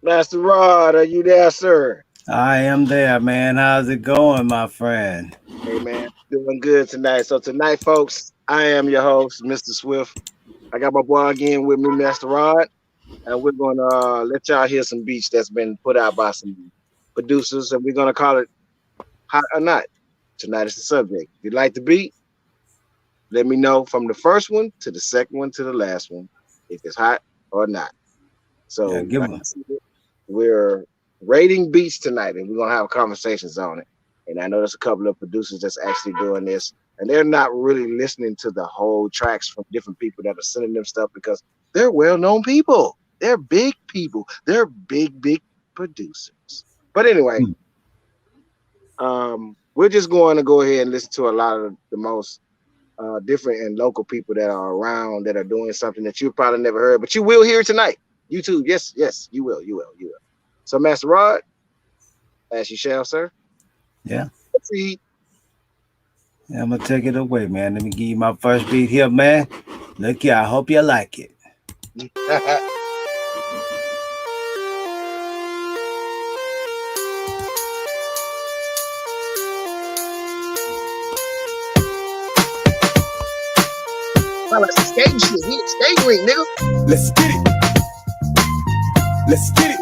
Master Rod, are you there, sir? I am there, man. How's it going, my friend? Hey, man, doing good tonight. So tonight, folks, I am your host, Mr. Swift. I got my boy again with me, Master Rod, and we're gonna let y'all hear some beats that's been put out by some producers, and we're gonna call it hot or not. Tonight is the subject. If you like the beat, let me know from the first one to the second one to the last one if it's hot or not. Yeah, So, give like him. I said, we're rating beats tonight, and we're gonna have conversations on it. And I know there's a couple of producers that's actually doing this, and they're not really listening to the whole tracks from different people that are sending them stuff because they're well-known people. They're big people. They're big producers. But anyway, we're just going to go ahead and listen to a lot of the most different and local people that are around that are doing something that you probably never heard, but you will hear tonight. YouTube, yes, you will, you will. So, Master Rod, as you shall, sir. Yeah. See. Yeah, I'm gonna take it away, man. Let me give you my first beat here, man. Look here, I hope you like it. I like some skating shit. We in skating rink, nigga. Let's get it. Let's get it.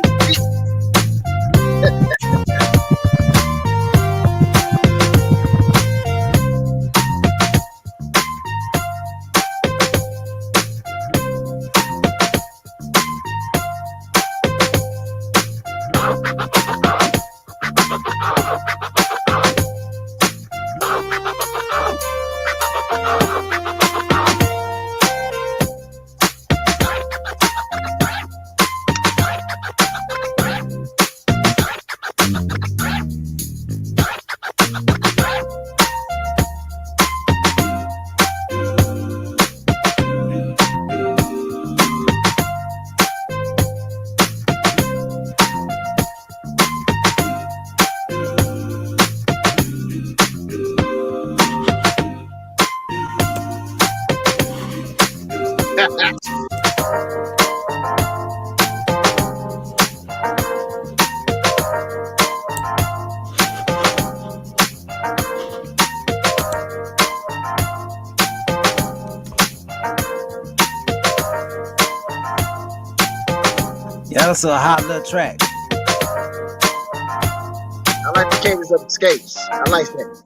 Yeah, that's a hot little track. I like the cadence of the skates. I like that.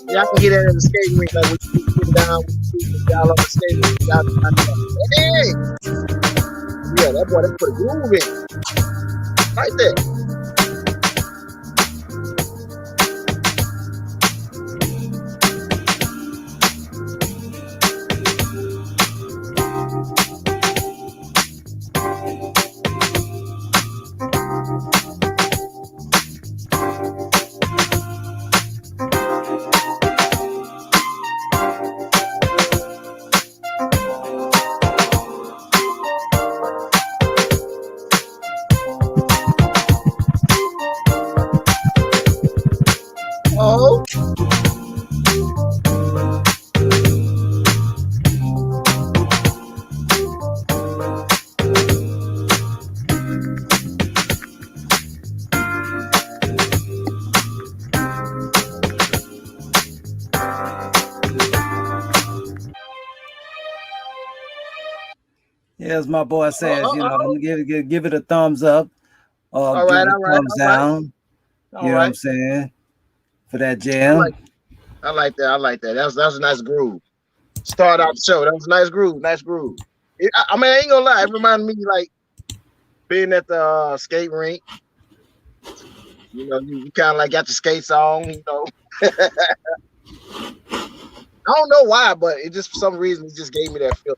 Y'all can hear that in the skating rink, like when you get down, y'all on the skating rink, y'all hey, yeah, that boy, that put a groove in, right there. Oh, Yeah, as my boy says, I'm oh. gonna give it a thumbs up or All give right, it a all right, thumbs all right, down. all You know what I'm right. saying? For that I jam. like, I like that. I like that. That was a nice groove. Start out the show. That was a nice groove. Nice groove. I mean, I ain't gonna lie. It reminded me like being at the skate rink. You kind of like got the skates on. I don't know why, but it just for some reason it just gave me that feel.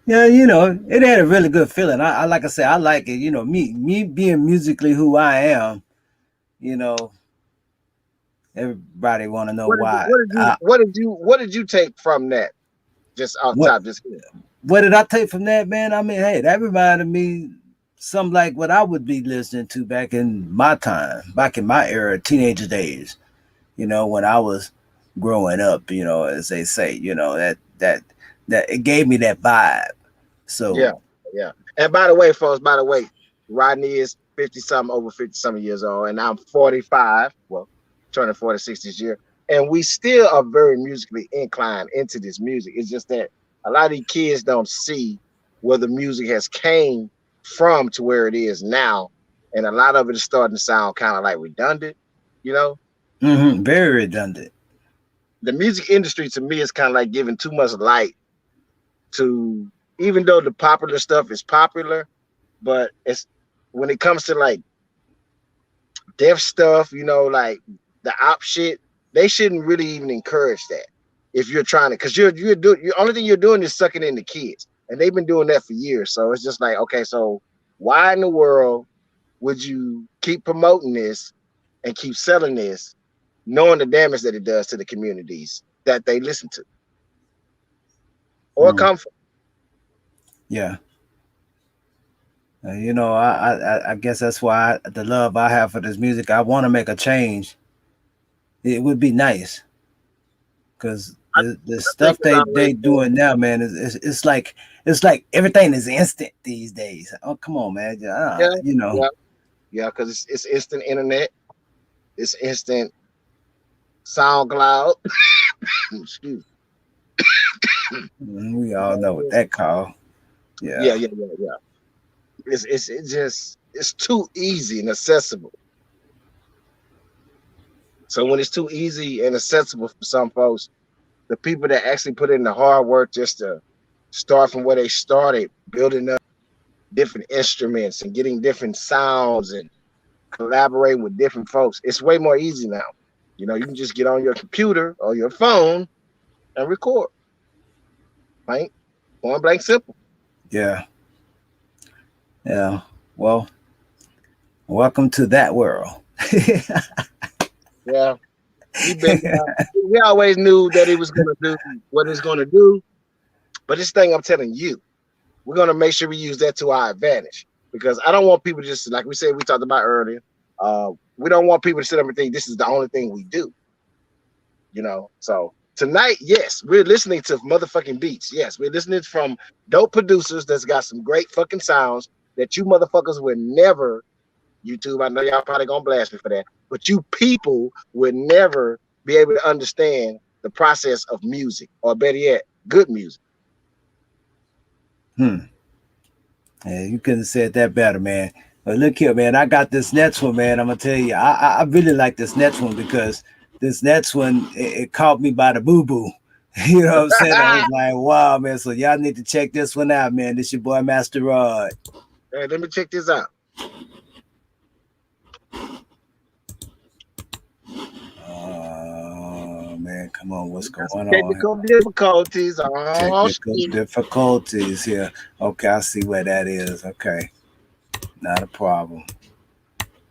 Yeah, it had a really good feeling. I like I said, I like it. Me being musically who I am. You know, everybody want to know What did you, why. what did you what did you what did you take from that? Just off What top, just here. what did I take from that, man? I mean, hey, that reminded me something like what I would be listening to back in my time, back in my era, teenager days. When I was growing up, as they say, that it gave me that vibe. So yeah. And by the way, folks, Rodney is 50 something, over 50 something years old, and I'm 45. Well, turning 46 this year, and we still are very musically inclined into this music. It's just that a lot of these kids don't see where the music has came from to where it is now, and a lot of it is starting to sound kind of like redundant. Very redundant. The music industry to me is kind of like giving too much light to, even though the popular stuff is popular, but it's when it comes to like deaf stuff, like the op shit, they shouldn't really even encourage that. If you're trying to, because you're only thing you're doing is sucking in the kids, and they've been doing that for years. So it's just like, okay, so why in the world would you keep promoting this and keep selling this, knowing the damage that it does to the communities that they listen to or come from? Yeah. I guess that's why the love I have for this music, I want to make a change. It would be nice, because the stuff they doing now, man, it's like everything is instant these days. Oh, come on, man. Yeah, because it's instant internet, it's instant SoundCloud. Excuse me. We all know what that called. Yeah. It's too easy and accessible. So when it's too easy and accessible for some folks, the people that actually put in the hard work just to start from where they started, building up different instruments and getting different sounds and collaborating with different folks, it's way more easy now. You can just get on your computer or your phone and record. Right? Point blank simple. Yeah. Well, welcome to that world. Yeah. We always knew that he was going to do what he's going to do. But this thing I'm telling you, we're going to make sure we use that to our advantage, because I don't want people to just, like we said, we talked about earlier, we don't want people to sit up and think this is the only thing we do. So tonight, yes, we're listening to motherfucking beats. Yes, we're listening from dope producers that's got some great fucking sounds that you motherfuckers would never, YouTube, I know y'all probably gonna blast me for that, but you people would never be able to understand the process of music, or better yet, good music. Yeah, you couldn't have said that better, man. But look here, man, I got this next one, man. I'm gonna tell you, I really like this next one, because this next one, it caught me by the boo-boo. You know what I'm saying? I was like, wow, man. So y'all need to check this one out, man. This your boy Master Rod. Hey, let me check this out. Oh man, come on, what's going on? Technical difficulties. Technical difficulties here. Okay, I see where that is. Okay, not a problem.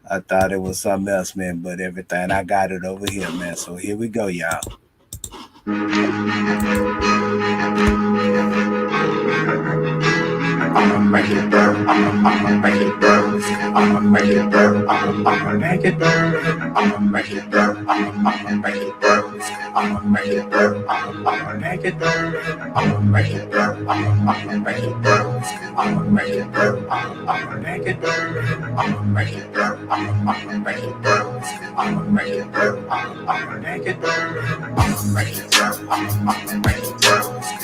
I thought it was something else, man, but everything, I got it over here, man. So here we go, y'all. I'ma make it burn, I'ma make it burn, I'ma make it burn, I'ma make it burn, I'ma make it burn, I'ma make it burn, I'ma make it burn, I'ma make it burn, I'ma make it burn, I'ma make it burn, I'ma make it burn, I'ma make it burn, I'ma make it burn, I'ma make it burn, I'ma make it burn, I'ma make it burn,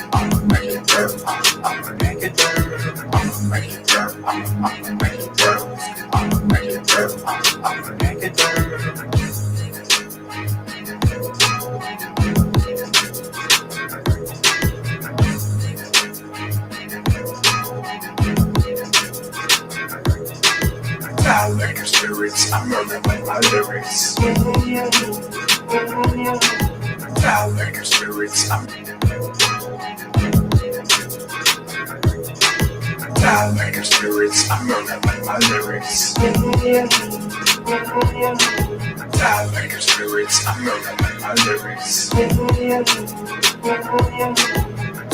I'ma make it burn, I'ma make it burn, I'ma make it burn, I'ma make it burn. I'ma make it burn, I'ma make it burn, I'ma make it burn, I'ma make it burn. Now like your spirits, I'm murdering with my lyrics. Now like your spirits, I'm Now like your spirits, I'm murdering with my lyrics. Now like your spirits, I'm murdering with my lyrics.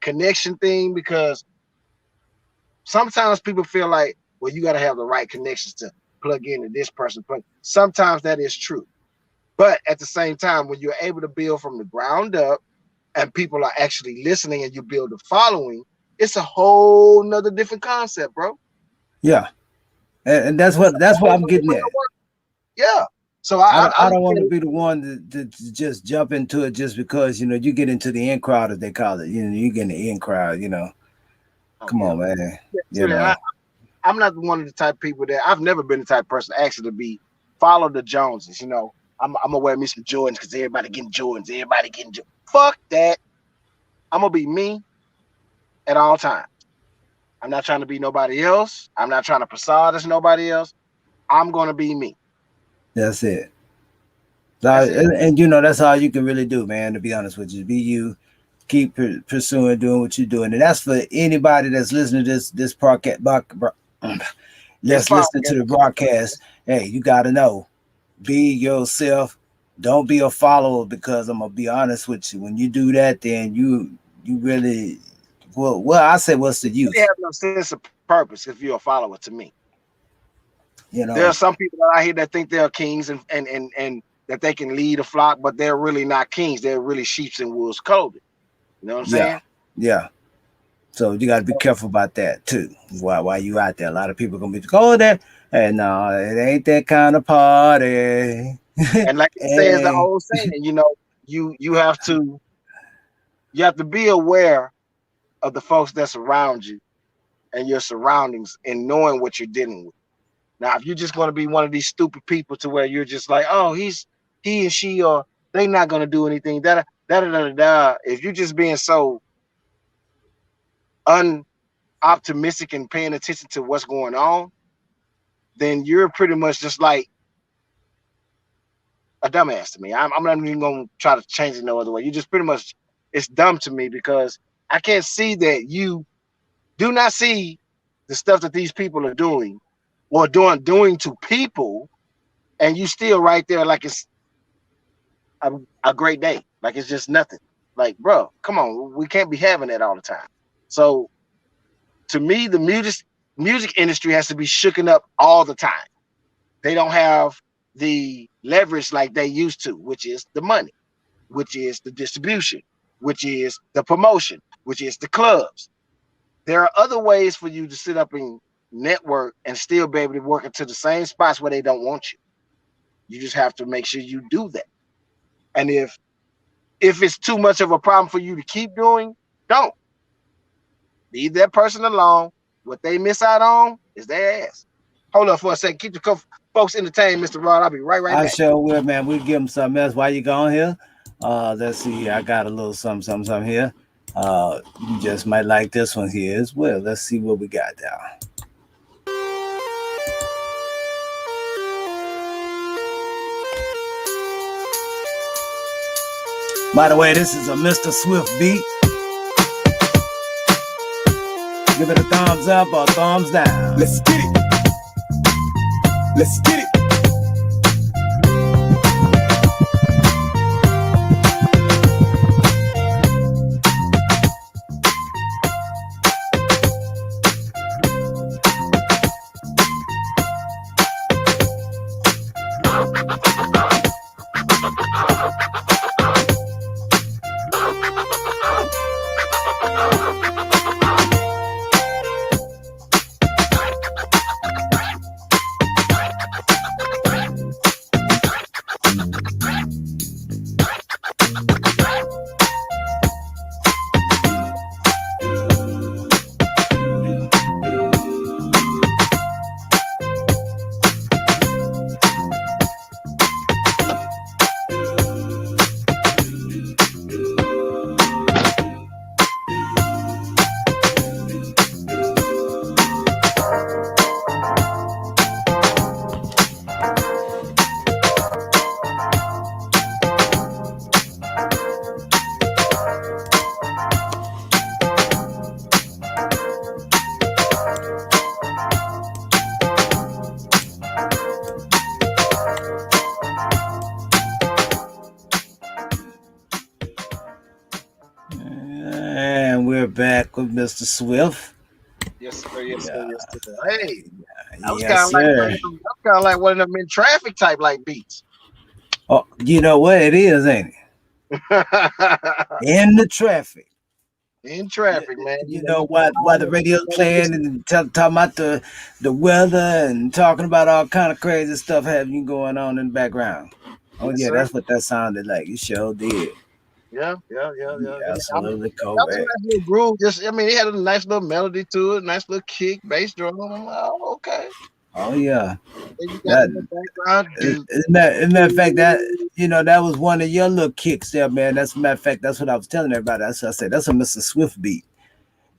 connection thing, because sometimes people feel like, well, you got to have the right connections to plug into this person. Sometimes that is true. But at the same time, when you're able to build from the ground up and people are actually listening and you build a following, it's a whole nother different concept, bro. Yeah. And that's what I'm getting at. Yeah. So I don't want to be the one to just jump into it just because, you know, you get into the in crowd, as they call it. You know, you get in the in crowd, you know. Come on, man. You know. I'm not one of the type of people that I've never been the type of person actually to be follow the Joneses. You know, I'm gonna wear me some Jordans because everybody getting Jordans. Fuck that. I'm gonna be me at all times. I'm not trying to be nobody else. I'm not trying to facade as nobody else. I'm gonna be me. That's it. And you know, that's all you can really do, man, to be honest with you. Be you, keep pursuing, doing what you're doing. And that's for anybody that's listening to this podcast. Let's listen to the broadcast. Hey, you got to know, be yourself. Don't be a follower, because I'm going to be honest with you. When you do that, then you really, well, I said, what's the use? You have no sense of purpose if you're a follower to me. You know, there are some people out here that think they're kings and that they can lead a flock, but they're really not kings. They're really sheep in wolves' clothing. You know what I'm saying? Yeah. So you got to be careful about that too. While you out there, a lot of people gonna be going there, and no, it ain't that kind of party. And like it says the old saying, you know, you have to be aware of the folks that's around you and your surroundings and knowing what you're dealing with. Now, if you're just going to be one of these stupid people to where you're just like, oh, he and she, or they not going to do anything, if you're just being so unoptimistic and paying attention to what's going on, then you're pretty much just like a dumbass to me. I'm not even going to try to change it no other way. You just pretty much, it's dumb to me, because I can't see that you do not see the stuff that these people are doing or doing to people, and you still right there like it's a great day, like it's just nothing. Like, bro, come on, we can't be having that all the time. So to me, the music industry has to be shooken up all the time. They don't have the leverage like they used to, which is the money, which is the distribution, which is the promotion, which is the clubs. There are other ways for you to sit up and network and still be able to work into the same spots where they don't want you. You just have to make sure you do that. And if it's too much of a problem for you to keep doing, don't. Leave that person alone. What they miss out on is their ass. Hold up for a second. Keep the folks entertained, Mr. Rod. I'll be right back. I sure will, man. We'll give them something else while you going here. Let's see. I got a little something here. You just might like this one here as well. Let's see what we got now. By the way, this is a Mr. Swift beat. Give it a thumbs up or thumbs down. Let's get it. Let's get it. we're back with Mr. Swift. Yes, sir. Yes, sir. Yes, sir. Hey, that was Yes, sir. kind of like one of them in traffic type like beats. Oh, you know what it is, ain't it? In the traffic. In traffic, man. You know why the radio's playing and talking about the weather and talking about all kind of crazy stuff having going on in the background. Oh Yes, yeah, sir. that's what that sounded like. It sure did. Yeah. Absolutely That was correct. a nice little groove. Just, I mean, it had a nice little melody to it, nice little kick, bass drum. I'm like, oh, okay. Oh yeah. Then you got in the background. As a matter of fact, that that was one of your little kicks there, man. That's a matter of fact, that's what I was telling everybody. That's what I said. That's a Mr. Swift beat.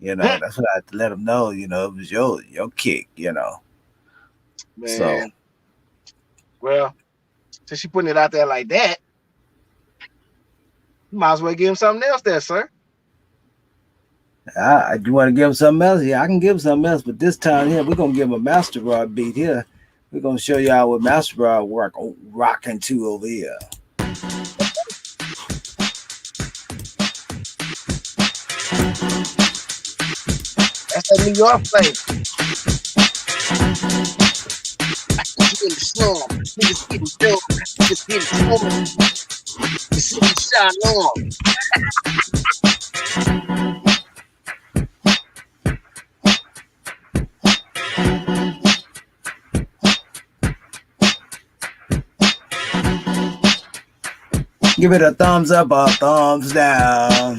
That's what I had to let them know. It was your kick. Man. So, well, since she putting it out there like that, you might as well give him something else there, sir. You want to give him something else? Yeah, I can give him something else, but this time here, we're gonna give him a Master Rod beat here. We're gonna show y'all what Master Rod rocking to over here. That's that New York flavor. Get in the slum, niggas getting dumb, niggas getting torn. The city shine on. Give it a thumbs up or thumbs down.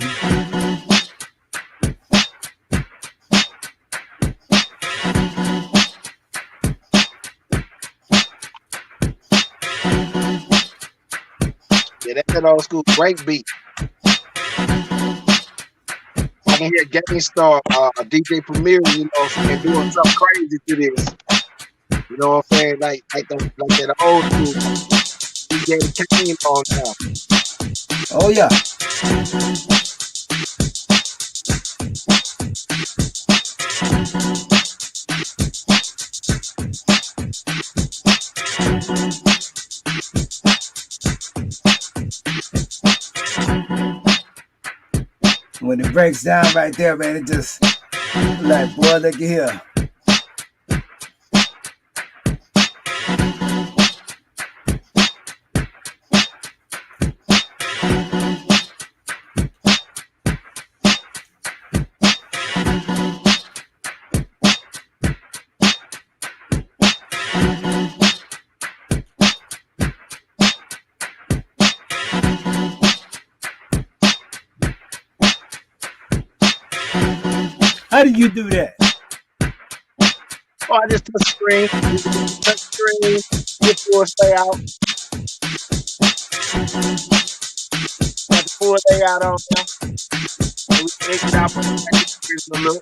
Yeah, that's that old school break beat. I can hear Gangstar, DJ Premier, and doing something crazy to this. You know what I'm saying? Like that old school DJ Kane on now. Oh yeah. When it breaks down right there, man, it just like, boy, look at here. How do you do that? Oh, I just touch screen. Touch screen. Get full stay out. Got the full stay out on now. And we can exit out from the screen a little.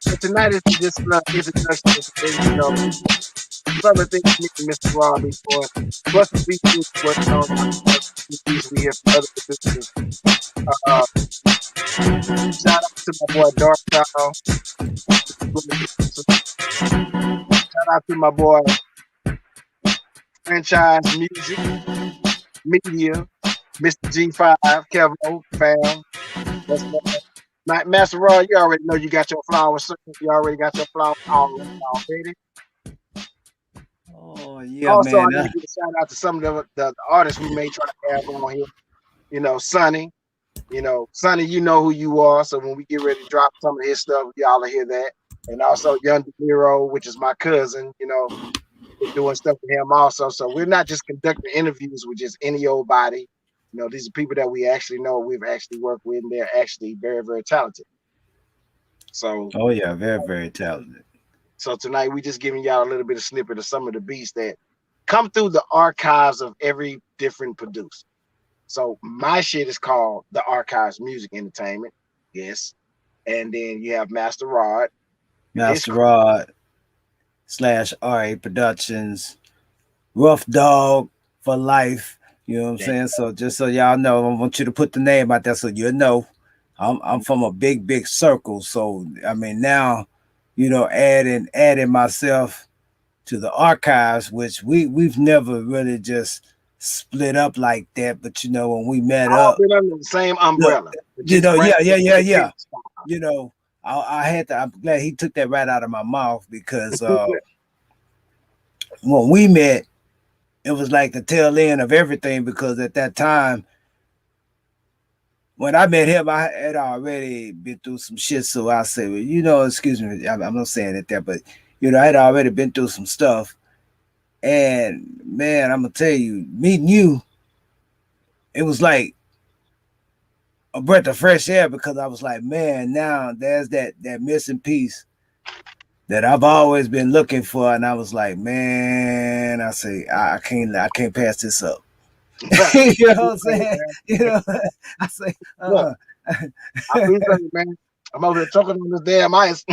So tonight is just introduction to things, some of the things me and Mr. Robbie for. Plus the beats working on we have other producers. Shout out to my boy Dark Child. Shout out to my boy Franchise Music Media, Mr. G5, Kevin fam. Master Rod, you already know you got your flowers. You already got your flowers already. Oh yeah, also, man. I need to give a shout out to some of the artists we may try to have on here. Sonny. Sonny, you know who you are. So when we get ready to drop some of his stuff, y'all will hear that. And also Young DeNiro, which is my cousin, we're doing stuff with him also. So we're not just conducting interviews with just any old body. These are people that we actually know, we've actually worked with, and they're actually very, very talented. So oh yeah, very, very talented. So tonight we just giving y'all a little bit of snippet of some of the beats that come through the archives of every different producer. So my shit is called The Archives Music Entertainment. Yes. And then you have Master Rod. Master Rod / RA Productions. Rough Dog for life. You know what I'm saying? So just so y'all know, I want you to put the name out there so you know. I'm from a big circle. So I mean now, adding myself to the archives, which we've never really just split up like that. But you know, when we met up, been under the same umbrella. You know, yeah. You know, I had to. I'm glad he took that right out of my mouth because when we met, it was like the tail end of everything. Because at that time, when I met him, I had already been through some shit. So I said, well, you know, excuse me, I'm not saying it there, but you know, I had already been through some stuff. And man, I'm gonna tell you, meeting you, it was like a breath of fresh air because I was like, man, now there's that missing piece that I've always been looking for. And I was like, man, I say, I can't pass this up. You know what I'm saying? You know, I say, I appreciate it, man. I'm over here choking on this damn ice.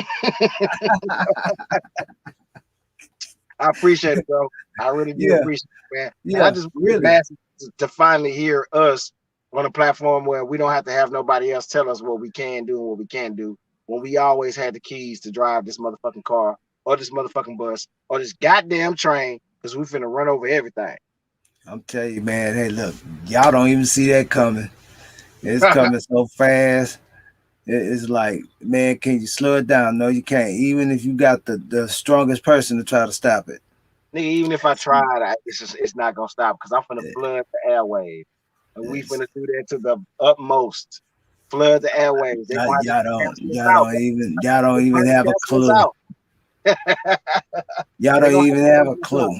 I appreciate it, bro. I really do appreciate it, man. Yeah, and I just really to finally hear us on a platform where we don't have to have nobody else tell us what we can do and what we can't do, when we always had the keys to drive this motherfucking car or this motherfucking bus or this goddamn train, because we finna run over everything. I'm telling you, man. Hey, look, y'all don't even see that coming. It's coming so fast. It's like, man, can you slow it down? No, you can't. Even if you got the strongest person to try to stop it. Nigga, even if I tried, it's not gonna stop because I'm finna flood the airwaves. And we finna do that to the utmost. Flood the airwaves. Y'all don't even have a clue. Y'all don't even have a clue.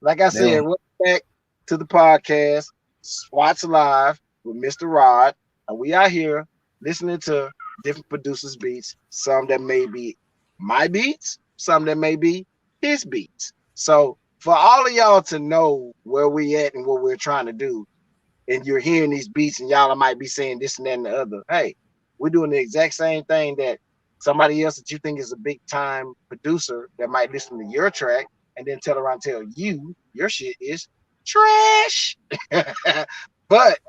Like I said, welcome back to the podcast, Swats Live with Mr. Rod. And we are here listening to different producers' beats, some that may be my beats, some that may be his beats. So for all of y'all to know where we at and what we're trying to do, and you're hearing these beats and y'all might be saying this and that and the other, hey, we're doing the exact same thing that somebody else that you think is a big time producer that might listen to your track and then tell you your shit is trash. But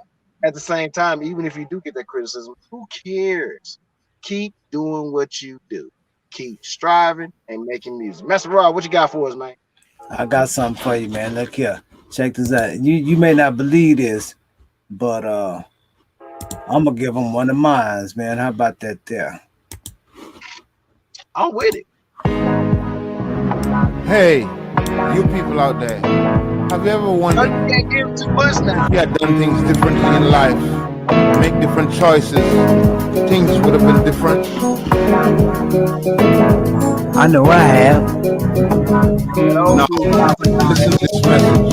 at the same time, even if you do get that criticism, who cares? Keep doing what you do. Keep striving and making music. Master Rod, what you got for us, man? I got something for you, man. Look here. Check this out. You may not believe this, but I'm gonna give them one of mine, man. How about that there? I'm with it. Hey, you people out there, have you ever wondered? You can't give too much now. You had done things differently in life, make different choices, things would have been different. I know I have. Now, listen to this message.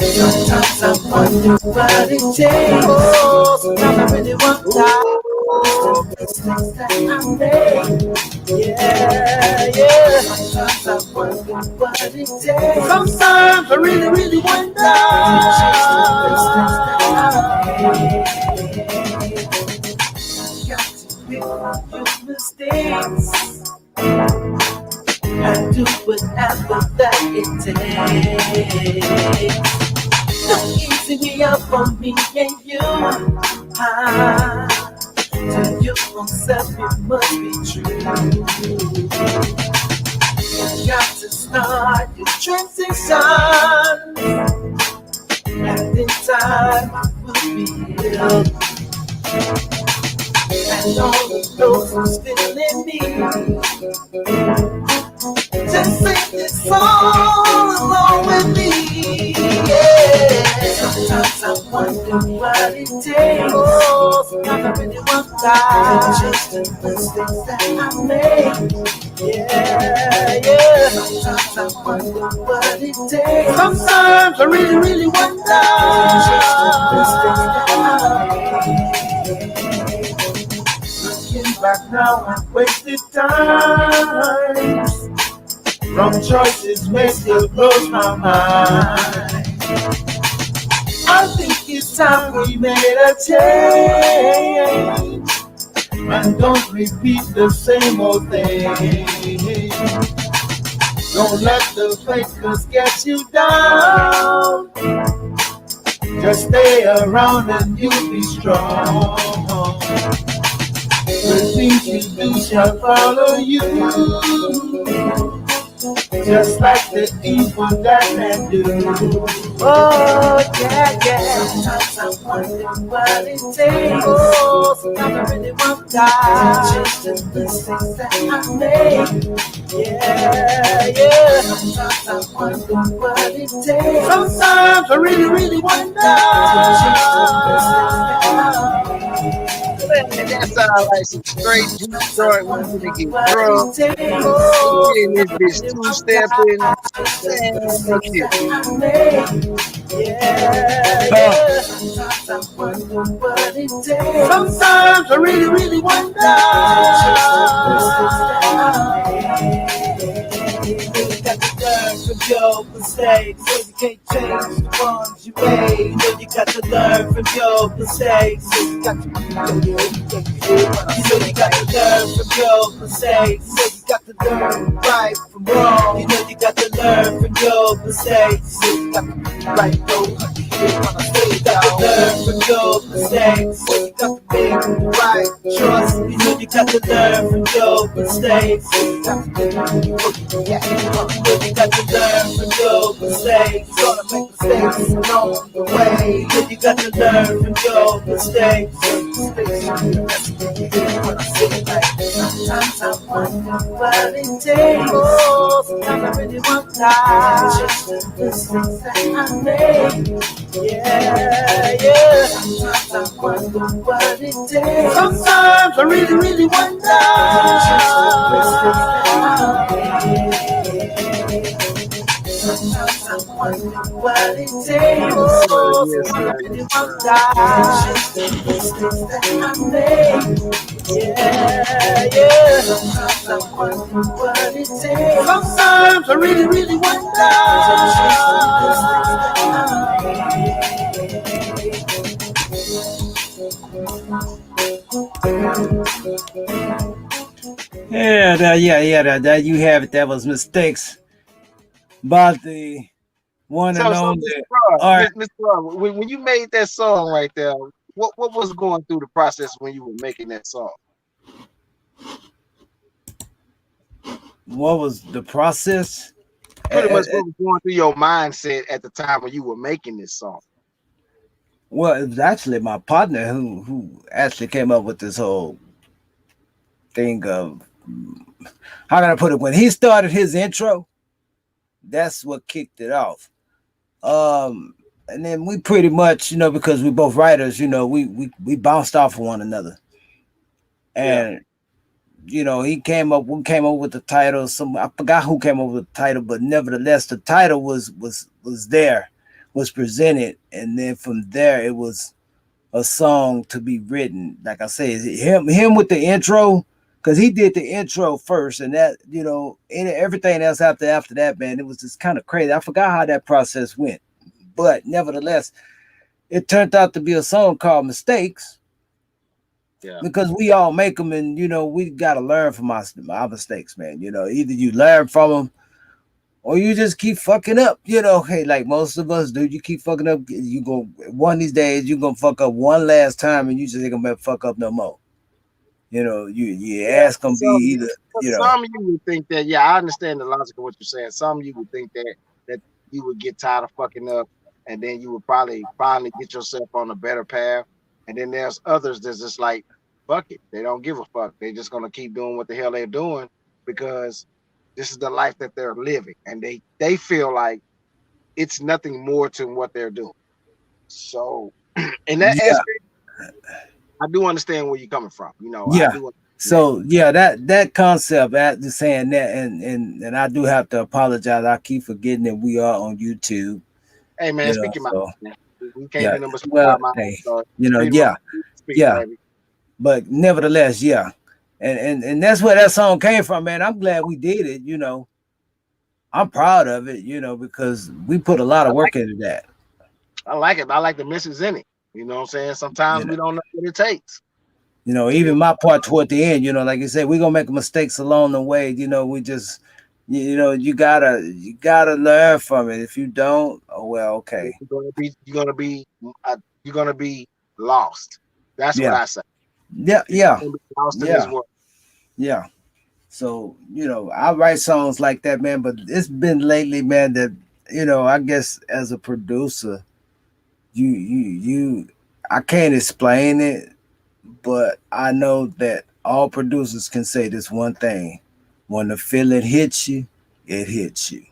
Sometimes I wonder what it takes. Oh, sometimes I really wonder the mistakes that I made. Yeah. Sometimes I wonder what it takes. Sometimes I really, really wonder the mistakes that I made. Got to pick up your mistakes and do whatever that it takes. Don't easy me up on me and you. To your own self, it must be true. You got to start your transition, and in time you will be healed. And all of those who's feeling me, just sing this song along with me. Yeah. Sometimes I wonder what it takes. Oh, sometimes I really wonder just the mistakes that I made. Yeah. Sometimes I wonder what it takes. Sometimes I really, really wonder just the mistakes that I made. Looking back now, I wasted time from choices made still blows my mind. I think it's time we made a change and don't repeat the same old thing. Don't let the fakers get you down. Just stay around and you'll be strong. The things you do shall follow you. just like the evil that man do. Oh, yeah. Sometimes I wonder what it takes. Oh, sometimes I really want to die. Just the mistakes that I made. Yeah. Sometimes I wonder what it takes. Sometimes I really wonder. Man, that sound like some straight juke joint when you get drunk. Getting this bitch two-stepping. Man, look here. Sometimes I really wonder. You got to learn from your mistakes, so you can't change the ones you made. You got to learn from your mistakes, so you got to you got to learn from your mistakes, so you got to learn right from wrong. You got to learn from your mistakes, so you got to be right. You got to learn from your mistakes, so you got to make the right choice. You got to learn from your mistakes, so you got to make you got to learn from your mistakes. Gonna make mistakes along the way. You got to learn from your mistakes. Sometimes I wonder what it takes. Oh, sometimes I really want to die. Just the mistakes that I made. Yeah. Sometimes I wonder what it takes. Sometimes I really wonder. Just the mistakes that I made. Sometimes I wonder what it takes. Oh, sometimes I really want to die. Just the mistakes that I made. Yeah. Sometimes I wonder what it takes. Sometimes I really wonder. Yeah, you have it. That was Mistakes by the one and only. Mr. Rob, when you made that song right there, what was going through the process when you were making that song? What was the process? Pretty much what was going through your mindset at the time when you were making this song? Well, it was actually my partner who actually came up with this whole thing of, how can I put it? When he started his intro, that's what kicked it off. And then we pretty much, because we both writers, we bounced off of one another. And we came up with the title. I forgot who came up with the title, but nevertheless, the title was presented, and then from there it was a song to be written. Like I say, him with the intro, because he did the intro first, and that and everything else after that, man, it was just kind of crazy. I forgot how that process went, but nevertheless, it turned out to be a song called Mistakes. Yeah. Because we all make them, and we got to learn from our mistakes, man. Either you learn from them or you just keep fucking up. Hey, like most of us do, you keep fucking up. You go one of these days, you're gonna fuck up one last time, and you just ain't gonna fuck up no more. You ask them be either. Some of you would think that. Yeah, I understand the logic of what you're saying. Some of you would think that you would get tired of fucking up, and then you would probably finally get yourself on a better path. And then there's others that's just like, fuck it. They don't give a fuck. They're just gonna keep doing what the hell they're doing because this is the life that they're living, and they feel like it's nothing more to what they're doing. So, in that aspect, I do understand where you're coming from. Yeah. So that concept, after saying that, and I do have to apologize. I keep forgetting that we are on YouTube. Hey man, speak your mind. We can't do number. But nevertheless, and that's where that song came from, man. I'm glad we did it. I'm proud of it, because we put a lot of work into that. I like it. I like the message in it. You know what I'm saying? Sometimes we don't know what it takes. Even my part toward the end, like you said, we're gonna make mistakes along the way. We just, you gotta learn from it. If you don't, oh well, okay. You're gonna be lost. That's what I say. Yeah. Lost in this world. Yeah. So, I write songs like that, man, but it's been lately, man, that, I guess as a producer, you I can't explain it, but I know that all producers can say this one thing. When the feeling hits you, it hits you.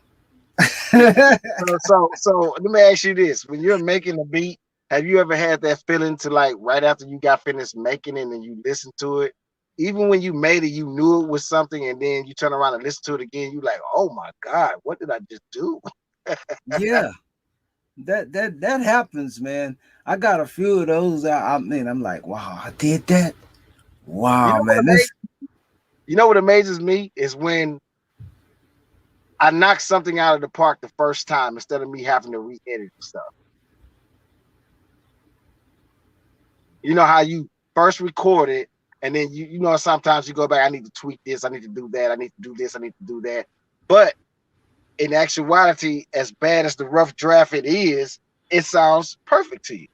So let me ask you this: when you're making a beat, have you ever had that feeling to like right after you got finished making it and you listen to it, even when you made it, you knew it was something, and then you turn around and listen to it again, you like, oh my god, what did I just do? Yeah, that happens, man. I got a few of those. I mean, I'm like, wow, I did that. You Wow, know what man, amazes, you know what amazes me is when I knock something out of the park the first time instead of me having to re-edit stuff. You know how you first record it, and then you know sometimes you go back, I need to tweak this, I need to do that, I need to do this, I need to do that. But in actuality, as bad as the rough draft it sounds perfect to you.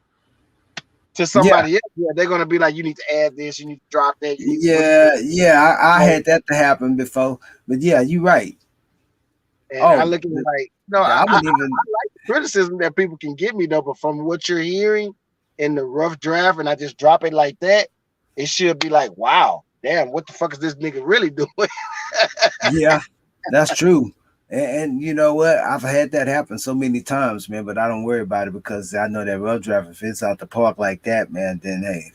To yeah, somebody else, yeah, they're gonna be like, you need to add this, you need to drop that, you need to put yeah, this. yeah. I So, had that to happen before, but yeah, you're right. and I Oh, look at it like, no, I I wouldn't even. like the criticism that people can give me though, but from what you're hearing in the rough draft, and I just drop it like that, it should be like, wow, damn, what the fuck is this nigga really doing? Yeah, that's true. And you know what? I've had that happen so many times, man. But I don't worry about it because I know that rough draft. If it's out the park like that, man, then hey,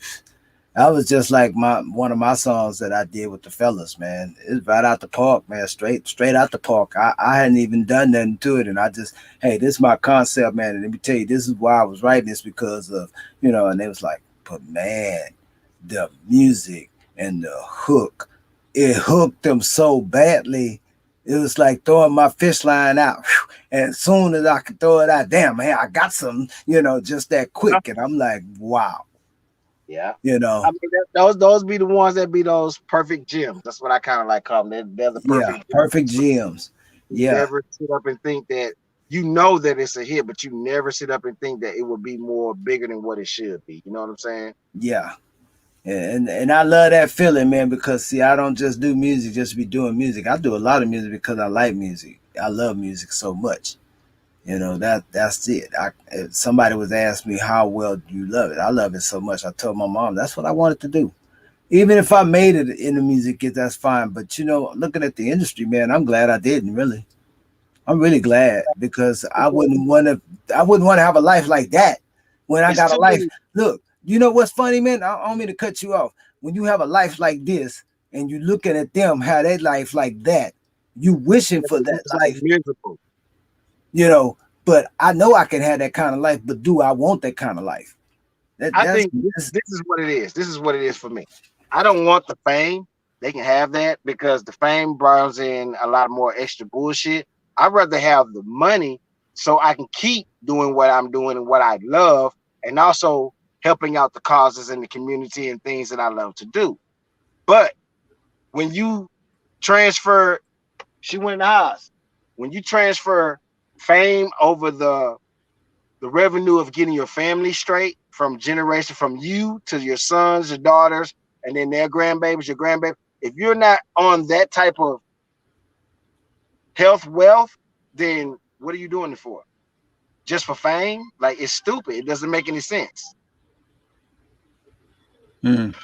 that was just like my one of my songs that I did with the fellas, man. It's right out the park, man. Straight out the park. I hadn't even done nothing to it, and I just, hey, this is my concept, man. And let me tell you, this is why I was writing this because of, and they was like, but man, the music and the hook, it hooked them so badly. It was like throwing my fish line out. And as soon as I could throw it out, damn, man, I got some, just that quick. And I'm like, wow, Yeah. you I know. mean, those be the ones that be those perfect gems. That's what I kind of like call them. They're the Yeah, perfect perfect gems. gems. You Yeah, never sit up and think that you know that it's a hit, but you never sit up and think that it would be more bigger than what it should be. You know what I'm saying? yeah. And I love that feeling, man, because see, I don't just do music just to be doing music. I do a lot of music because I like music. I love music so much. That's it. If somebody was asking me how well do you love it, I love it so much. I told my mom that's what I wanted to do. Even if I made it in the music, that's fine. But looking at the industry, man, I'm glad I didn't really. I'm really glad because I wouldn't want to. I wouldn't want to have a life like that when I It's got a too life. many. Look, you know what's funny, man? I don't mean to cut you off. When you have a life like this and you looking at them, how they life like that, you wishing for that It's like life, miserable. you know. But I know I can have that kind of life. But do I want that kind of life? I That's think this is what it is. This is what it is for me. I don't want the fame. They can have that because the fame brings in a lot more extra bullshit. I'd rather have the money so I can keep doing what I'm doing and what I love, and also helping out the causes in the community and things that I love to do. But when you transfer, she went in the house. When you transfer fame over the revenue of getting your family straight from generation from you to your sons, your daughters, and then their grandbabies, your grandbaby. If you're not on that type of health wealth, then what are you doing it for? Just for fame? Like it's stupid. It doesn't make any sense. mm,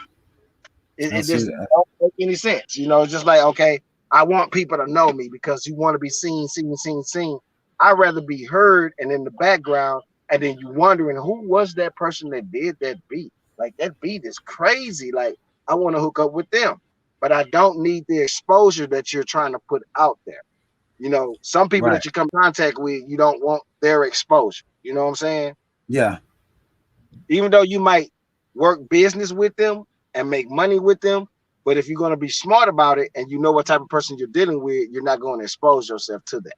I It see just that. don't make any sense. It's just like, okay, I want people to know me because you want to be seen, seen, seen, seen. I'd rather be heard and in the background, and then you wondering who was that person that did that beat. Like that beat is crazy. Like I want to hook up with them, but I don't need the exposure that you're trying to put out there. Some people Right. that you come in contact with, you don't want their exposure. You know what I'm saying? Yeah. Even though you might work business with them and make money with them, but if you're going to be smart about it and you know what type of person you're dealing with, you're not going to expose yourself to that.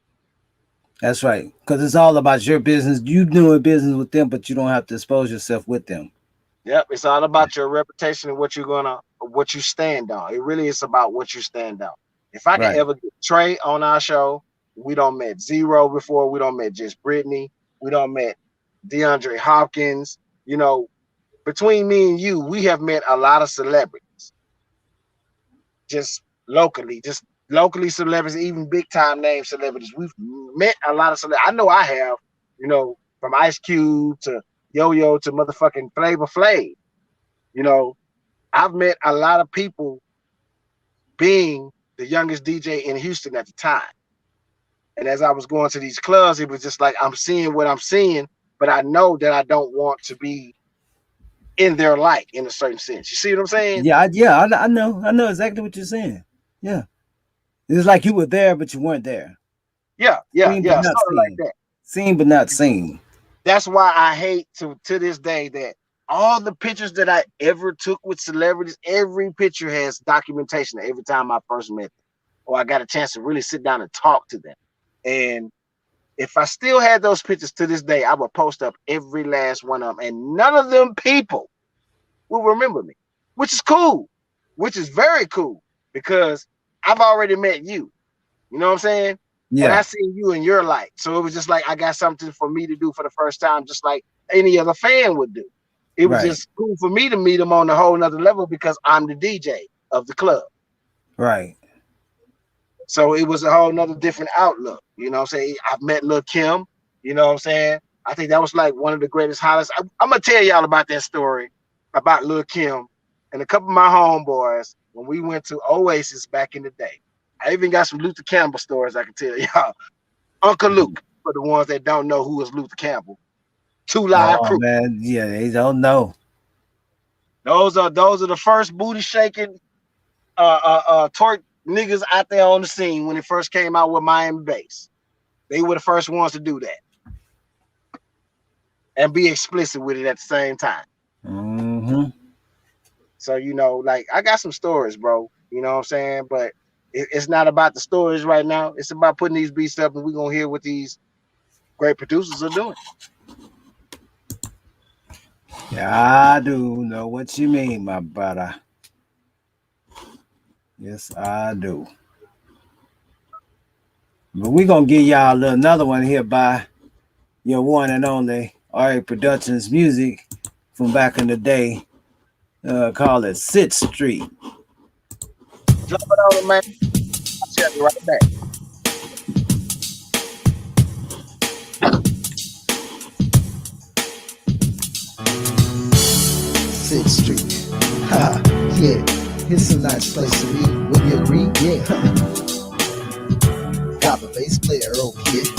That's right. Because it's all about your business. You doing business with them, but you don't have to expose yourself with them. Yep, it's all about your reputation and what you stand on. It really is about what you stand on. If I can Right. ever get Trey on our show, we don't met Zero before, we don't met just Brittany, we don't met DeAndre Hopkins. You know, between me and you, we have met a lot of celebrities. Just locally, just locally celebrities, even big time name celebrities. We've met a lot of celebrities. I know I have, you know, from Ice Cube to Yo-Yo to motherfucking Flavor Flav. You know, I've met a lot of people being the youngest DJ in Houston at the time. And as I was going to these clubs, it was just like, I'm seeing what I'm seeing, but I know that I don't want to be in their light in a certain sense. You see what I'm saying? Yeah, I know exactly what you're saying. Yeah, it's like you were there, but you weren't there. Yeah, Seen, but not sort of seen. like that. Seen, but not seen. That's why I hate to this day that all the pictures that I ever took with celebrities, every picture has documentation every time I first met them, or I got a chance to really sit down and talk to them. And if I still had those pictures to this day, I would post up every last one of them, and none of them people will remember me, which is cool, which is very cool, because I've already met you. You know what I'm saying? Yeah. And I seen you in your light. So it was just like I got something for me to do for the first time, just like any other fan would do. It was just cool for me to meet him on a whole nother level because I'm the DJ of the club. Right. So it was a whole nother different outlook. You know what I'm saying? I've met Lil' Kim, you know what I'm saying? I think that was like one of the greatest highlights. I'm gonna tell y'all about that story about Lil' Kim and a couple of my homeboys when we went to Oasis back in the day. I even got some Luther Campbell stories I can tell y'all. Uncle Luke, for the ones that don't know who is Luther Campbell. 2 Live Crew. Man, yeah, they don't know. Those are the first booty shaking twerk niggas out there on the scene when it first came out with Miami Bass. They were the first ones to do that and be explicit with it at the same time. Mm-hmm. So, you know, like I got some stories, bro. You know what I'm saying? But it's not about the stories right now. It's about putting these beats up, and we're gonna hear what these great producers are doing. Yeah, I do know what you mean, my brother. Yes, I do. But we're going to give y'all another one here by your one and only RA Productions music from back in the day. Call it 6th Street. Drop it on, man. I'll tell you right back. Street. Ha, yeah, it's a nice place to be. Would you agree? Yeah. Got the bass player over here.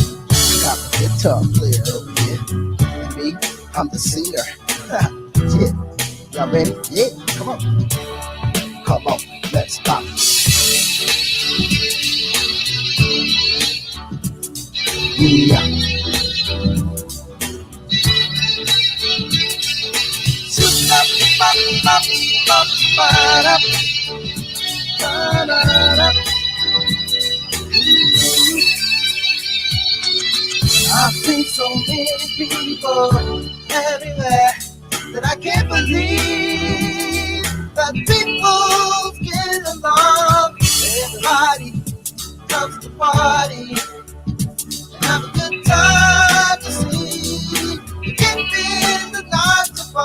Got the guitar player over here. And me, I'm the singer. Yeah. Y'all ready? Yeah, come on. Come on, let's pop. Yeah. I've seen so many people everywhere that I can't believe that people get along. Everybody comes to party and have a good time to see. You can't be in the 9 to 5.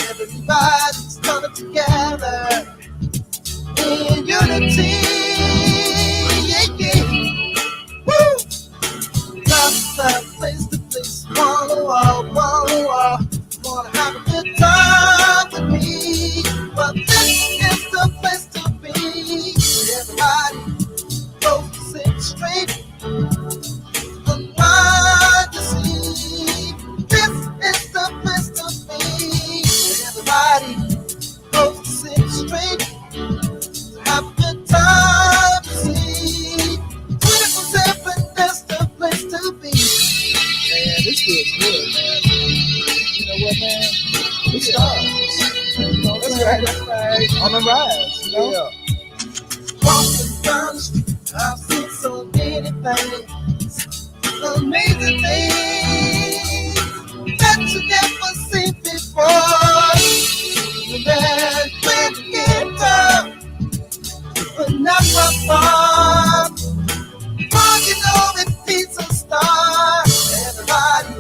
Everybody's coming together in unity. Yeah, yeah. Woo! Place to place, wall to wall. Wanna have a good time with me, but this is the place to be. Everybody goes to 6th Street, unwind to see. This is the place to be. Everybody goes to 6th Street to have a good time to see. 24/7, that's the place to be. Man, this feels good, man. You know what, man? We stars. You know, that's right. On the rise, you know? Yeah. Walking down the street, I've seen so many things. Amazing things that you never seen before. Man, when you get down, but not my fault. You know it beats a star. Everybody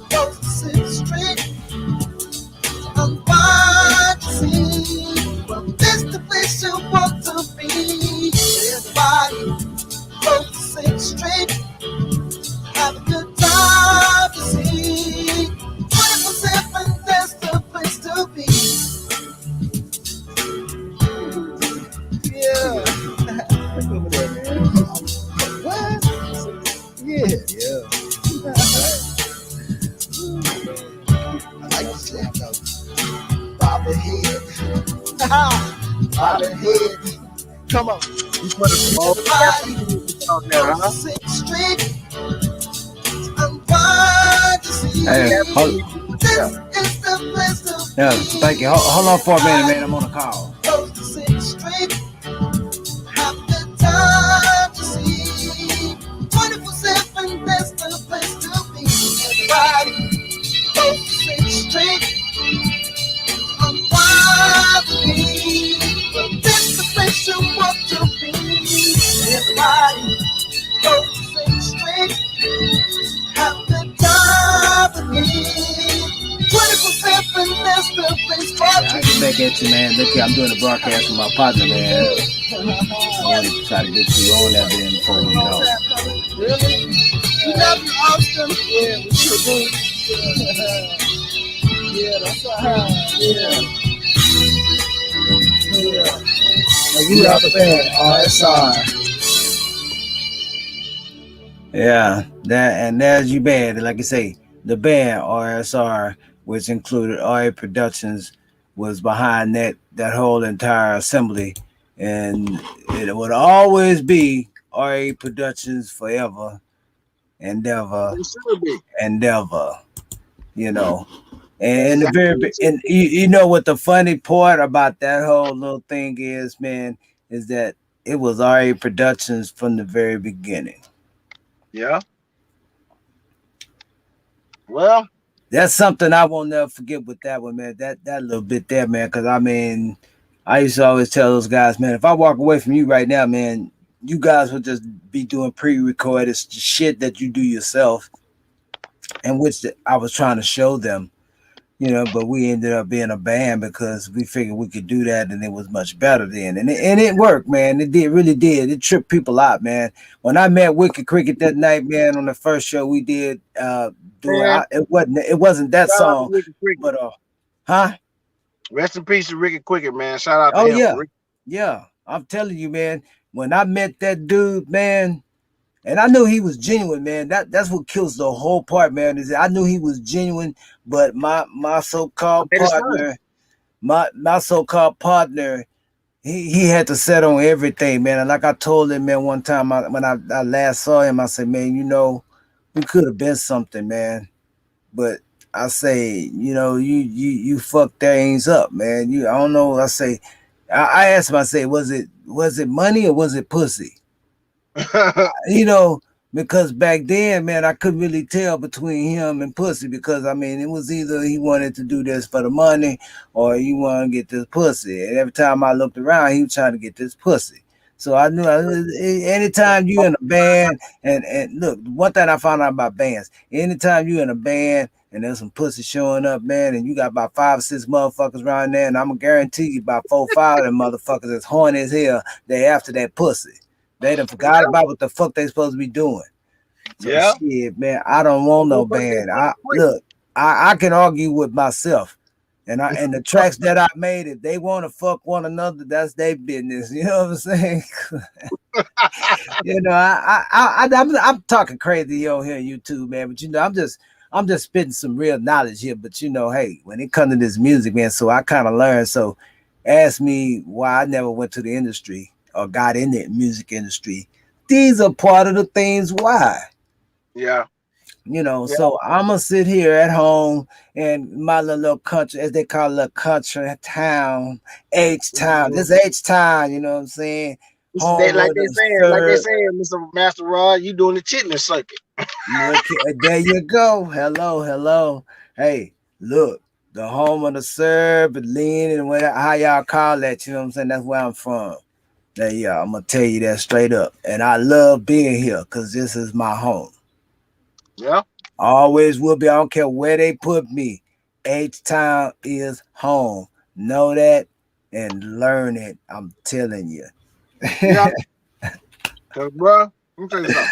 goes to 6th Street. I'm fine to see. Well, this the place you want to be. Look over there, man. What? Yeah. Yeah. I like this jam though. Bob the head. Bob the head. Come on. You put a smoke on there, huh? Hey, hold, yeah, thank you. Hold on for a minute, man. I'm on a call. I get back at you, man. Look here, I'm doing a broadcast with my partner, man. I want to try to get you on that then before we get off. Really? You got me, Austin? Yeah, we sure do. Yeah, that's right. Yeah. Yeah. You got the band, RSR. Yeah, there's your band. Like I say, the band RSR, which included RA Productions, was behind that whole entire assembly, and it would always be RA Productions forever, endeavor, you know. And the very and you know what the funny part about that whole little thing is, man, is that it was RA Productions from the very beginning. Yeah. Well, that's something I won't never forget with that one, man. That little bit there, man. Because I mean, I used to always tell those guys, man, if I walk away from you right now, man, you guys would just be doing pre-recorded shit that you do yourself, and which I was trying to show them, you know. But we ended up being a band because we figured we could do that, and it was much better then, and it worked, man. It really did. It tripped people out, man. When I met Wicked Cricket that night, man, on the first show we did. It wasn't that song, but huh? Rest in peace to Ricky Cricket, man. Shout out to him. Yeah, yeah. I'm telling you, man. When I met that dude, man, and I knew he was genuine, man. That's what kills the whole part, man. Is I knew he was genuine, but my so-called partner, my so-called partner, he had to set on everything, man. And like I told him, man, one time when I last saw him, I said, man, you know, we could have been something, man. But I say, you know, you fucked things up, man. I don't know. I say, I asked him, I say, was it money or was it pussy? You know, because back then, man, I couldn't really tell between him and pussy, because I mean, it was either he wanted to do this for the money or he wanted to get this pussy. And every time I looked around, he was trying to get this pussy. So I knew anytime you in a band, and look, one thing I found out about bands, anytime you in a band and there's some pussy showing up, man, and you got about 5 or 6 motherfuckers around there, and I'm gonna guarantee you about 4 or 5 of them motherfuckers that's horny as hell, they after that pussy. They done forgot about what the fuck they supposed to be doing. So shit, man, I don't want no band. I can argue with myself. And the tracks that I made, if they want to fuck one another, that's their business. You know what I'm saying? You know, I'm talking crazy on here on YouTube, man. But you know, I'm just spitting some real knowledge here. But you know, hey, when it comes to this music, man, so I kind of learned. So ask me why I never went to the industry or got in the music industry. These are part of the things why. Yeah. You know, so I'm gonna sit here at home in my little country, as they call it, little country town, H-Town. This H-Town, you know what I'm saying? Like they saying, Mr. Master Rod, you doing the chitlin circuit. There you go. Hello. Hey, look, the home of the serb, lean, and how y'all call that, you know what I'm saying? That's where I'm from. There you go. I'm gonna tell you that straight up. And I love being here because this is my home. Yeah. Always will be. I don't care where they put me. H-Town is home. Know that and learn it. I'm telling you. Yeah. Cause bro, let me tell you something.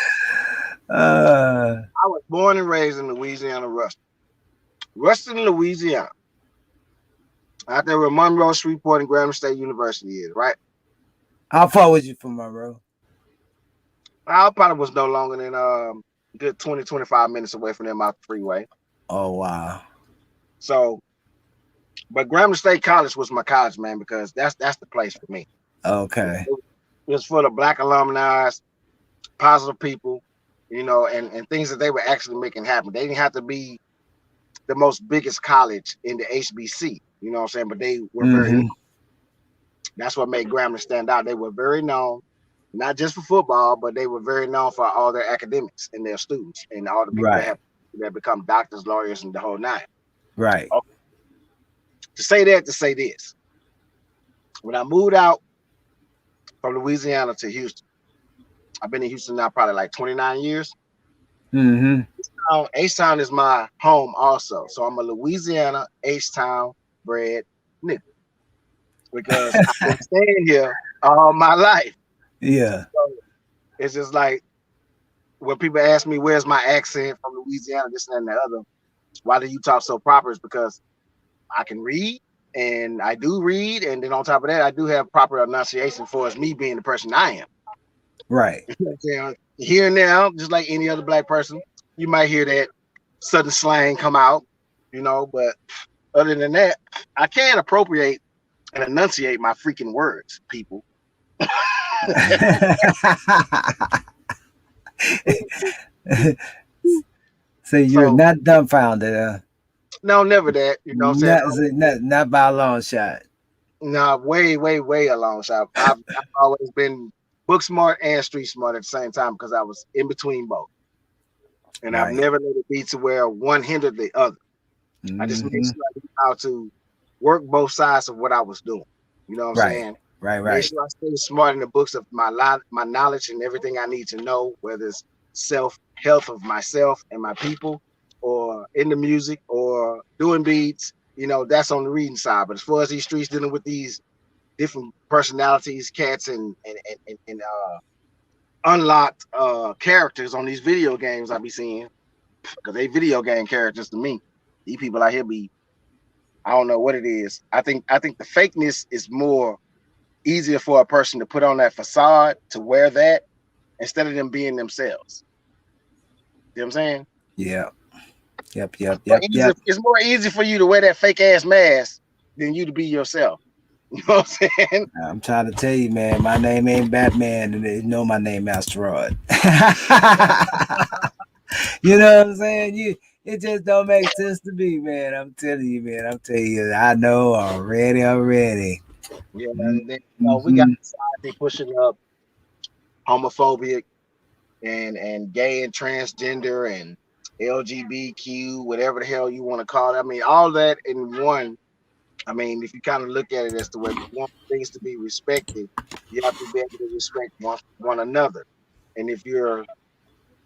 I was born and raised in Louisiana, Ruston, Louisiana. Out there where Monroe, Shreveport, and Grambling State University is, right? How far was you from Monroe? I probably was no longer than good 20, 25 minutes away from them out the freeway. Oh wow. So, but Grambling State College was my college, man, because that's the place for me. Okay. It was full of Black alumni, positive people, you know, and things that they were actually making happen. They didn't have to be the most biggest college in the HBC, you know what I'm saying? But they were very, that's what made Grambling stand out. They were very known, not just for football, but they were very known for all their academics and their students and all the people that become doctors, lawyers, and the whole nine. Right. Okay. To say this, when I moved out from Louisiana to Houston, I've been in Houston now probably like 29 years. H-Town is my home also. So I'm a Louisiana H-Town bred nigga because I've been staying here all my life. Yeah. So it's just like when people ask me where's my accent from Louisiana, this and that and the other, why do you talk so proper? It's because I can read and I do read, and then on top of that, I do have proper enunciation for as me being the person I am. Right. Here and now, just like any other Black person, you might hear that Southern slang come out, you know, but other than that, I can appropriate and enunciate my freaking words, people. So you're not dumbfounded, no, never that. You know what I'm saying? Not by a long shot. No, way a long shot. I've always been book smart and street smart at the same time because I was in between both. And I've never let it be to where one hindered the other. I just made sure I knew how to work both sides of what I was doing. You know what I'm saying? Right. Make sure I stay smart in the books of my knowledge and everything I need to know, whether it's self-health of myself and my people, or in the music, or doing beats. You know, that's on the reading side. But as far as these streets dealing with these different personalities, cats, and unlocked characters on these video games I be seeing, because they video game characters to me. These people out here I don't know what it is. I think the fakeness is more easier for a person to put on that facade to wear that instead of them being themselves. You know what I'm saying? Yeah. Yep. It's more easy for you to wear that fake ass mask than you to be yourself. You know what I'm saying? I'm trying to tell you, man, my name ain't Batman, and they know my name Master Rod. You know what I'm saying? It just don't make sense to me, man. I'm telling you, man. I know already. Yeah, man. We got society pushing up homophobic and gay and transgender and LGBTQ, whatever the hell you want to call it. I mean, all that in one. I mean, if you kind of look at it as the way you want things to be respected, you have to be able to respect one another. And if you're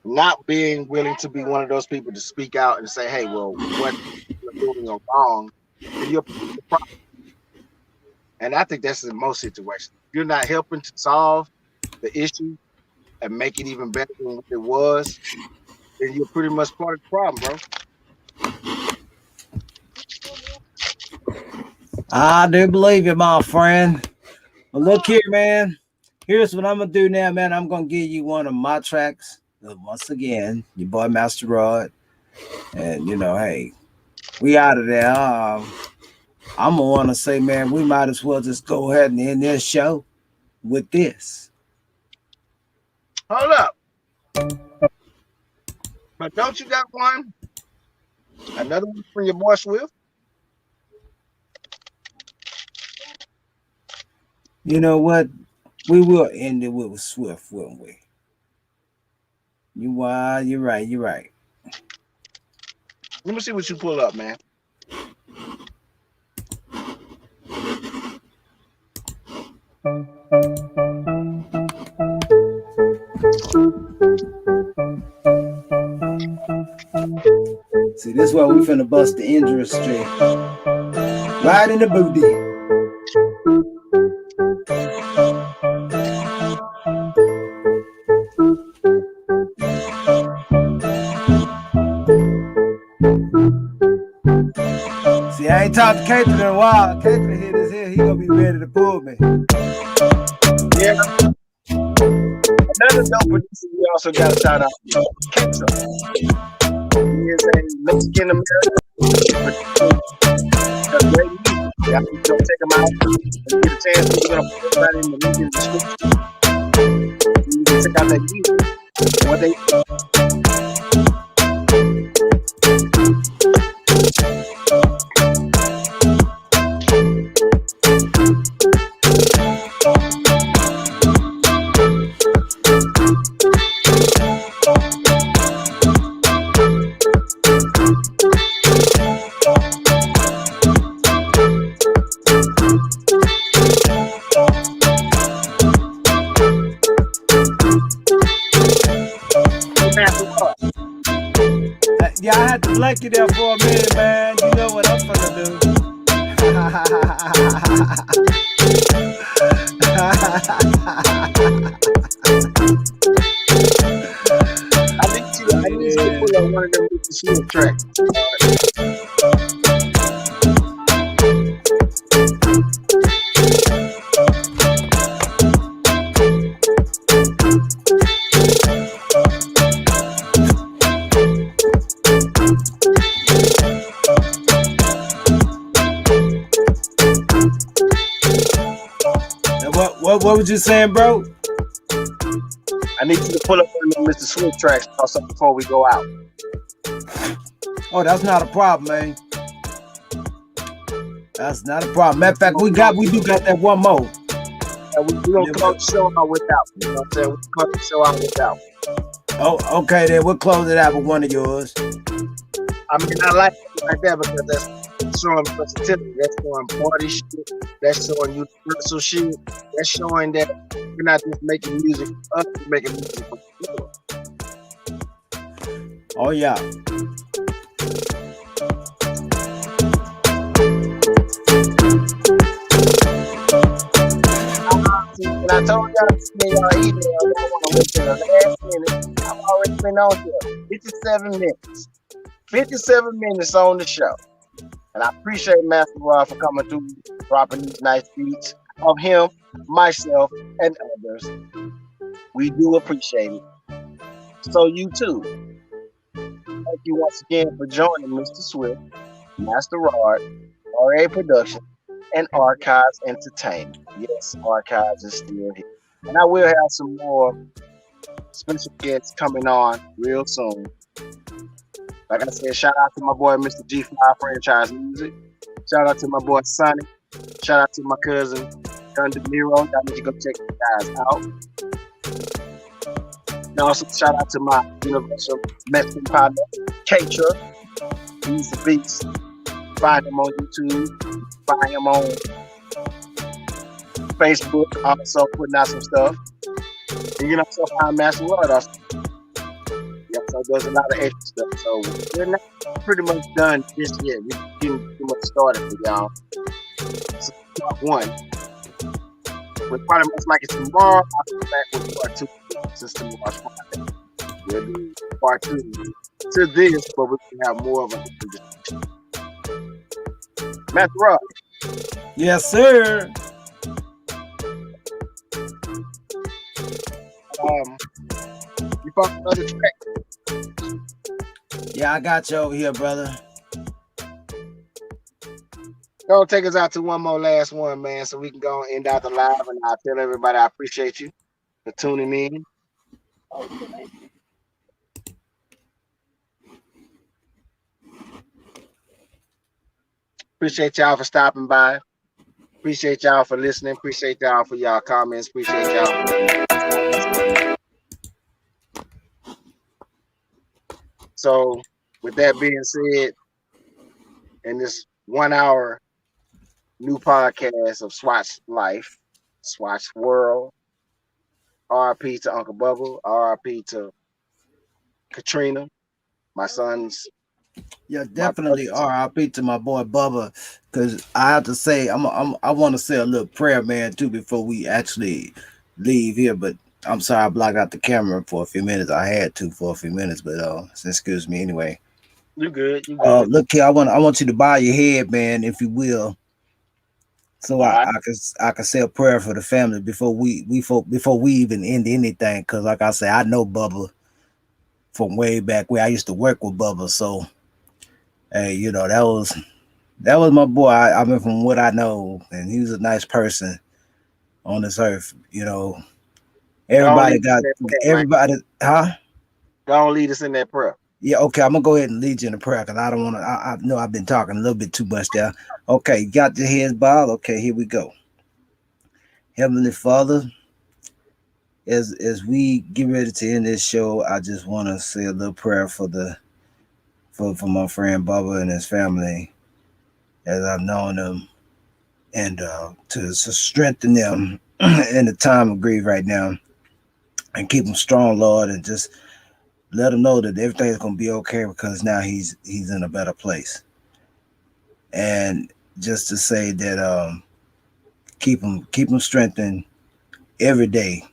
not being willing to be one of those people to speak out and say, hey, well, what you're doing is wrong, then you're the problem. And I think that's in most situations. If you're not helping to solve the issue and make it even better than what it was, then you're pretty much part of the problem, bro. I do believe you, my friend. Well, look here, man. Here's what I'm gonna do now, man. I'm gonna give you one of my tracks. Once again, your boy Master Rod. And you know, hey, we out of there. I'm gonna want to say, man, we might as well just go ahead and end this show with this. Hold up. But don't you got one? Another one from your boy Swift? You know what? We will end it with Swift, won't we? You're right. Let me see what you pull up, man. See, this is why we finna bust the industry. Right in the booty. See, I ain't talked to Catherine in a while. Catherine hit his head. He gonna be ready to pull me. Yeah. Another dope producer we also got to shout out Ketchup. He is a Mexican American. Great music. Y'all can go check him out. If you get a chance, we're gonna put everybody in the link in the description. So you can check out that music. What they Yeah, I had to blank you there for a minute, man. You know what I'm finna do. I need you to pull up one of them with the Swift tracks. What was you saying, bro? I need you to pull up one of them Mr. Swift tracks also before we go out. Oh, that's not a problem, man. That's not a problem. Matter of fact, we do got that one more. And we're gonna close the show out without. You know what I'm saying? We're close the show out without. Oh, okay, then we'll close it out with one of yours. I mean, I like it like that because that's showing versatility. That's showing party shit. That's showing universal shit. That's showing that we're not just making music for us, we're making music for people. Oh, yeah. And I told y'all to send y'all email. Y'all want to wait till the last minute. I've already been on here. 57 minutes. 57 minutes on the show. And I appreciate Master Rod for coming through, dropping these nice beats of him, myself, and others. We do appreciate it. So you too. Thank you once again for joining Mr. Swift, Master Rod, RA Production, and Archives Entertainment. Yes, Archives is still here. And I will have some more special guests coming on real soon. Like I said, shout out to my boy Mr. G5 Franchise Music. Shout out to my boy Sonny. Shout out to my cousin Gun De Niro. Y'all need to go check the guys out. And also shout out to my Universal Mexican partner, K-Truck. He's the beast. Find him on YouTube. Find him on Facebook. Also putting out some stuff. And you know, so find Master Rod also. Yep, so there's a lot of extra stuff. So we're not pretty much done just yet. We're getting pretty much started for y'all. So part one. We're probably most likely tomorrow. I'll come back with part two since tomorrow's Friday. We'll do part two to this, but we can have more of a discussion. Master Rod. Yes, sir. You found another track. Yeah, I got you over here, brother. Go take us out to one more last one, man, so we can go and end out the live. And I'll tell everybody I appreciate you for tuning in. Appreciate y'all for stopping by. Appreciate y'all for listening. Appreciate y'all for y'all comments. Appreciate y'all. So, with that being said, in this 1 hour new podcast of Swatch Life, Swatch World, RIP to Uncle Bubba, RIP to Katrina, my son's. Yeah, definitely RIP to my boy Bubba, because I have to say, I want to say a little prayer, man, too, before we actually leave here. But I'm sorry I blocked out the camera for a few minutes. I had to for a few minutes, but excuse me anyway. You good? You good? Look here, I want you to bow your head, man, if you will. So I can say a prayer for the family before we even end anything. Cause like I say, I know Bubba from way back where I used to work with Bubba. So hey, you know, that was my boy. I mean, from what I know, and he was a nice person on this earth. You know, everybody, huh? Don't lead us in that prayer. Yeah, okay. I'm gonna go ahead and lead you in the prayer because I don't want to. I know I've been talking a little bit too much there. Okay, you got your heads bowed. Okay, here we go. Heavenly Father, as we get ready to end this show, I just want to say a little prayer for my friend Bubba and his family, as I've known them, and to strengthen them in the time of grief right now, and keep them strong, Lord, and just let him know that everything's gonna be okay because now he's in a better place. And just to say that keep him strengthened every day,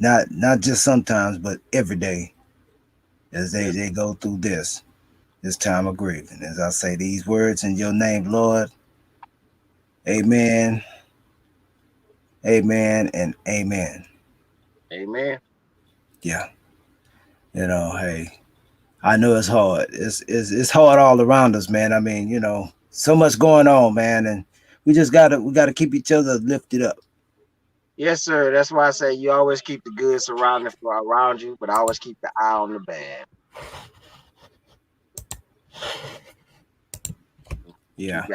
not just sometimes, but every day as they go through this time of grief. And as I say these words in your name, Lord, amen, amen, and amen. Amen. Yeah. You know, hey, I know it's hard. It's hard all around us, man. I mean, you know, so much going on, man, and we gotta keep each other lifted up. Yes, sir. That's why I say you always keep the good surrounding around you, but always keep the eye on the bad. Yeah.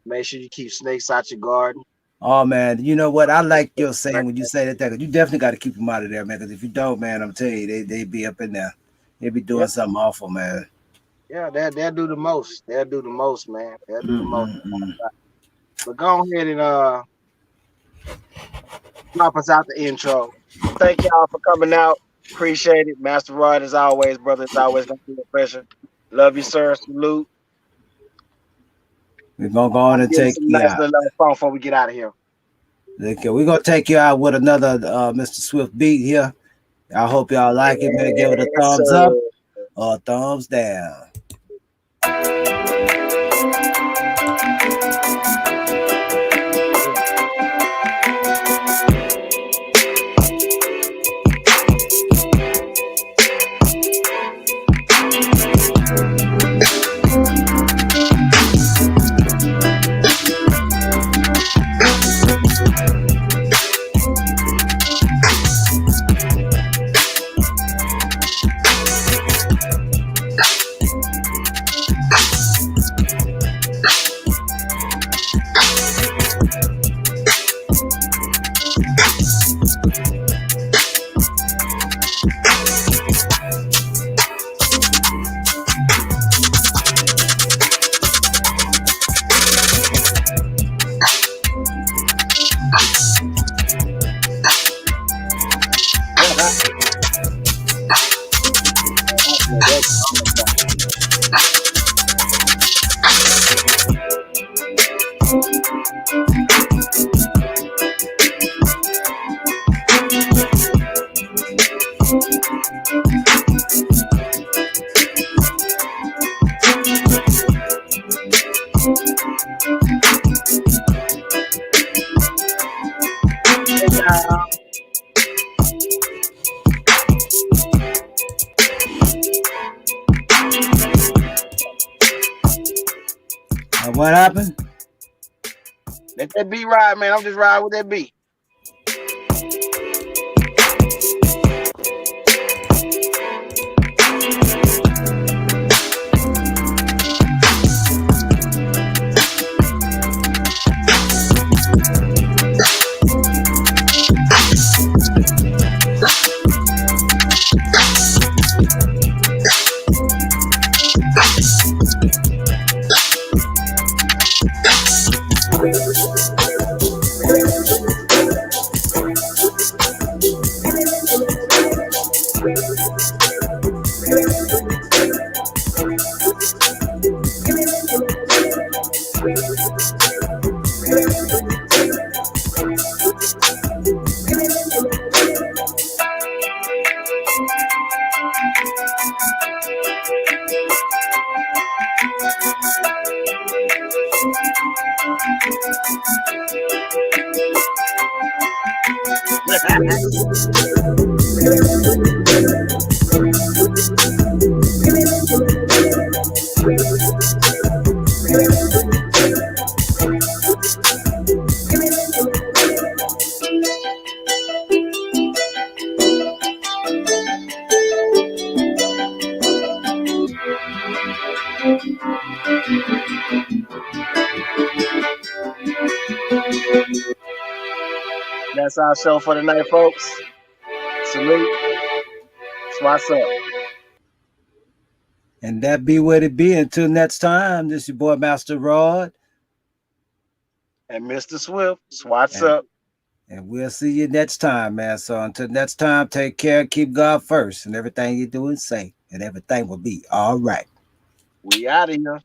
Make sure you keep snakes out your garden. Oh man, you know what? I like your saying when you say that, because you definitely got to keep them out of there, man. Because if you don't, man, I'm telling you, they be up in there. They be doing something awful, man. Yeah, they'll do the most. They'll do the most, man. They'll do the most. But go ahead and drop us out the intro. Thank y'all for coming out. Appreciate it. Master Rod, as always, brother. It's always gonna be a pleasure. Love you, sir. Salute. We're gonna go on and take you out. Nice little phone before we get out of here. Okay, we're gonna take you out with another Mr. Swift beat here. I hope y'all like it, man. Give it a thumbs up or a thumbs down. What happened? Let that beat ride, man. I'm just riding with that beat. That's our show for tonight, folks. Salute. What's up? And that be what it be. Until next time, this is your boy Master Rod. And Mr. Swift. Swats up. And we'll see you next time, man. So until next time, take care, keep God first, and everything you do and say, and everything will be all right. We out of here.